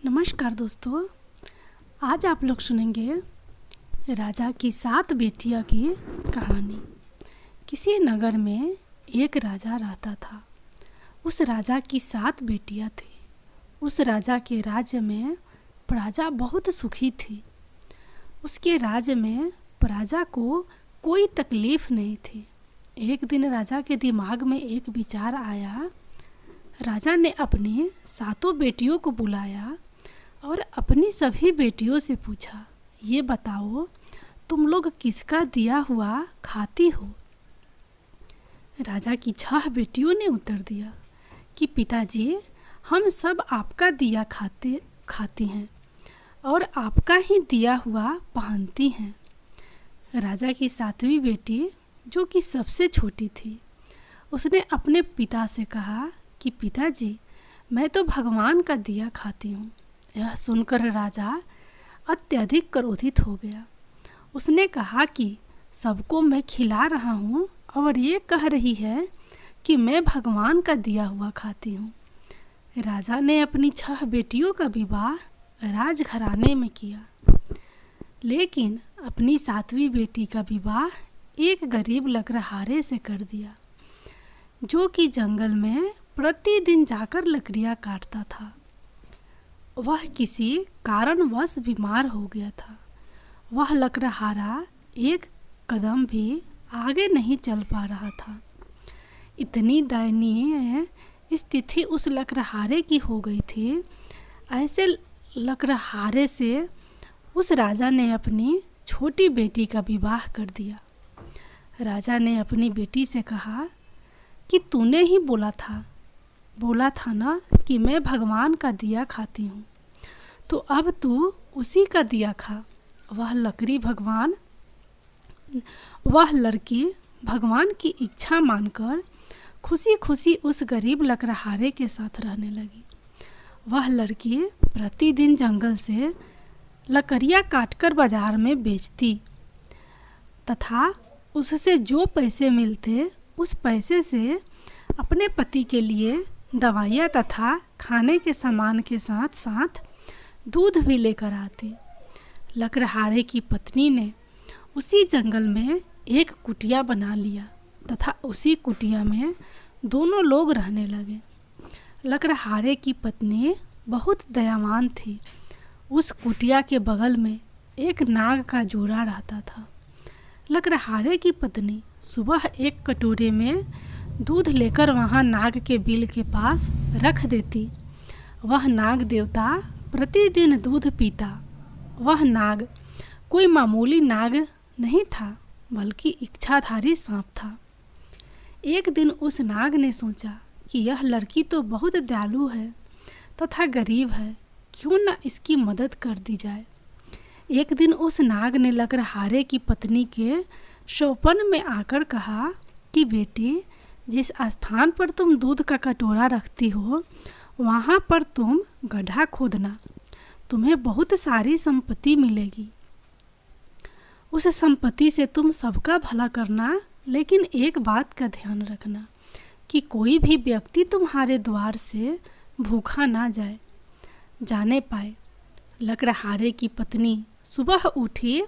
नमस्कार दोस्तों, आज आप लोग सुनेंगे राजा की 7 बेटियां की कहानी। किसी नगर में एक राजा रहता था। उस राजा की 7 बेटियां थी। उस राजा के राज्य में प्रजा बहुत सुखी थी। उसके राज्य में प्रजा को कोई तकलीफ नहीं थी। एक दिन राजा के दिमाग में एक विचार आया। राजा ने अपनी 7 बेटियों को बुलाया और अपनी सभी बेटियों से पूछा, ये बताओ तुम लोग किसका दिया हुआ खाती हो। राजा की 6 बेटियों ने उत्तर दिया कि पिताजी, हम सब आपका दिया खाती हैं और आपका ही दिया हुआ पहनती हैं। राजा की 7वीं बेटी, जो कि सबसे छोटी थी, उसने अपने पिता से कहा कि पिताजी, मैं तो भगवान का दिया खाती हूँ। यह सुनकर राजा अत्यधिक क्रोधित हो गया। उसने कहा कि सबको मैं खिला रहा हूँ और ये कह रही है कि मैं भगवान का दिया हुआ खाती हूँ। राजा ने अपनी 6 बेटियों का विवाह राजघराने में किया, लेकिन अपनी 7वीं बेटी का विवाह एक गरीब लकड़हारे से कर दिया, जो कि जंगल में प्रतिदिन जाकर लकड़ियाँ काटता था। वह किसी कारणवश बीमार हो गया था। वह लकड़हारा एक कदम भी आगे नहीं चल पा रहा था। इतनी दयनीय स्थिति उस लकड़हारे की हो गई थी। ऐसे लकड़हारे से उस राजा ने अपनी छोटी बेटी का विवाह कर दिया। राजा ने अपनी बेटी से कहा कि तूने ही बोला था ना कि मैं भगवान का दिया खाती हूँ, तो अब तू उसी का दिया खा। वह लड़की भगवान की इच्छा मानकर खुशी खुशी उस गरीब लकड़हारे के साथ रहने लगी। वह लड़की प्रतिदिन जंगल से लकड़ियाँ काटकर बाजार में बेचती तथा उससे जो पैसे मिलते उस पैसे से अपने पति के लिए दवाइयाँ तथा खाने के सामान के साथ साथ दूध भी लेकर आती। लकड़हारे की पत्नी ने उसी जंगल में एक कुटिया बना लिया तथा उसी कुटिया में दोनों लोग रहने लगे। लकड़हारे की पत्नी बहुत दयावान थी। उस कुटिया के बगल में एक नाग का जोड़ा रहता था। लकड़हारे की पत्नी सुबह एक कटोरे में दूध लेकर वहाँ नाग के बिल के पास रख देती। वह नाग देवता प्रतिदिन दूध पीता। वह नाग कोई मामूली नाग नहीं था, बल्कि इच्छाधारी सांप था। एक दिन उस नाग ने सोचा कि यह लड़की तो बहुत दयालु है तथा गरीब है, क्यों न इसकी मदद कर दी जाए। एक दिन उस नाग ने लकड़हारे की पत्नी के शौपन में आकर कहा कि बेटी, जिस स्थान पर तुम दूध का कटोरा रखती हो वहाँ पर तुम गड्ढा खोदना, तुम्हें बहुत सारी संपत्ति मिलेगी। उस संपत्ति से तुम सबका भला करना, लेकिन एक बात का ध्यान रखना कि कोई भी व्यक्ति तुम्हारे द्वार से भूखा ना जाने पाए। लकड़हारे की पत्नी सुबह उठी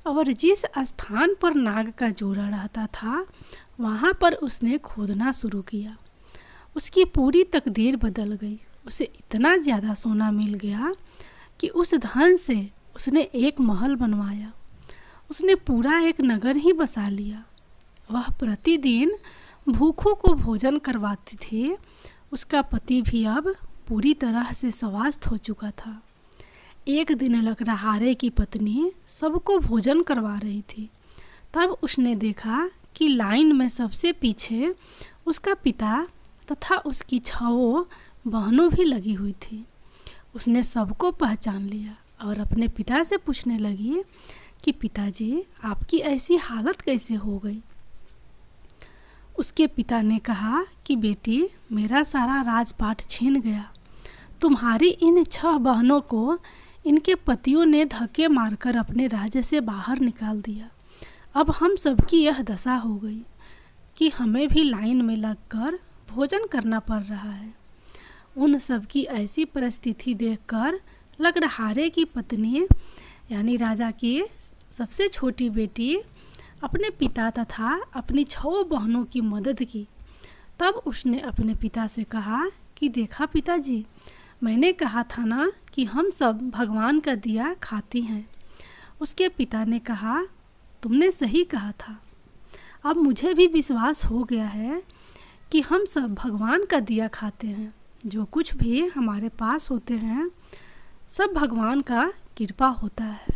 और जिस स्थान पर नाग का जोड़ा रहता था वहाँ पर उसने खोदना शुरू किया। उसकी पूरी तकदीर बदल गई। उसे इतना ज़्यादा सोना मिल गया कि उस धन से उसने एक महल बनवाया। उसने पूरा एक नगर ही बसा लिया। वह प्रतिदिन भूखों को भोजन करवाती थी। उसका पति भी अब पूरी तरह से स्वस्थ हो चुका था। एक दिन लकड़हारे की पत्नी सबको भोजन करवा रही थी। तब उसने देखा कि लाइन में सबसे पीछे उसका पिता तथा उसकी 6 बहनों भी लगी हुई थी। उसने सबको पहचान लिया और अपने पिता से पूछने लगी कि पिताजी, आपकी ऐसी हालत कैसे हो गई। उसके पिता ने कहा कि बेटी, मेरा सारा राजपाट छीन गया। तुम्हारी इन 6 बहनों को इनके पतियों ने धक्के मारकर अपने राज्य से बाहर निकाल दिया। अब हम सबकी यह दशा हो गई कि हमें भी लाइन में लगकर भोजन करना पड़ रहा है। उन सब की ऐसी परिस्थिति देखकर लकड़हारे की पत्नी यानी राजा की सबसे छोटी बेटी अपने पिता तथा अपनी 6 बहनों की मदद की। तब उसने अपने पिता से कहा कि देखा पिताजी, मैंने कहा था ना कि हम सब भगवान का दिया खाती हैं। उसके पिता ने कहा, तुमने सही कहा था। अब मुझे भी विश्वास हो गया है कि हम सब भगवान का दिया खाते हैं। जो कुछ भी हमारे पास होते हैं सब भगवान का कृपा होता है।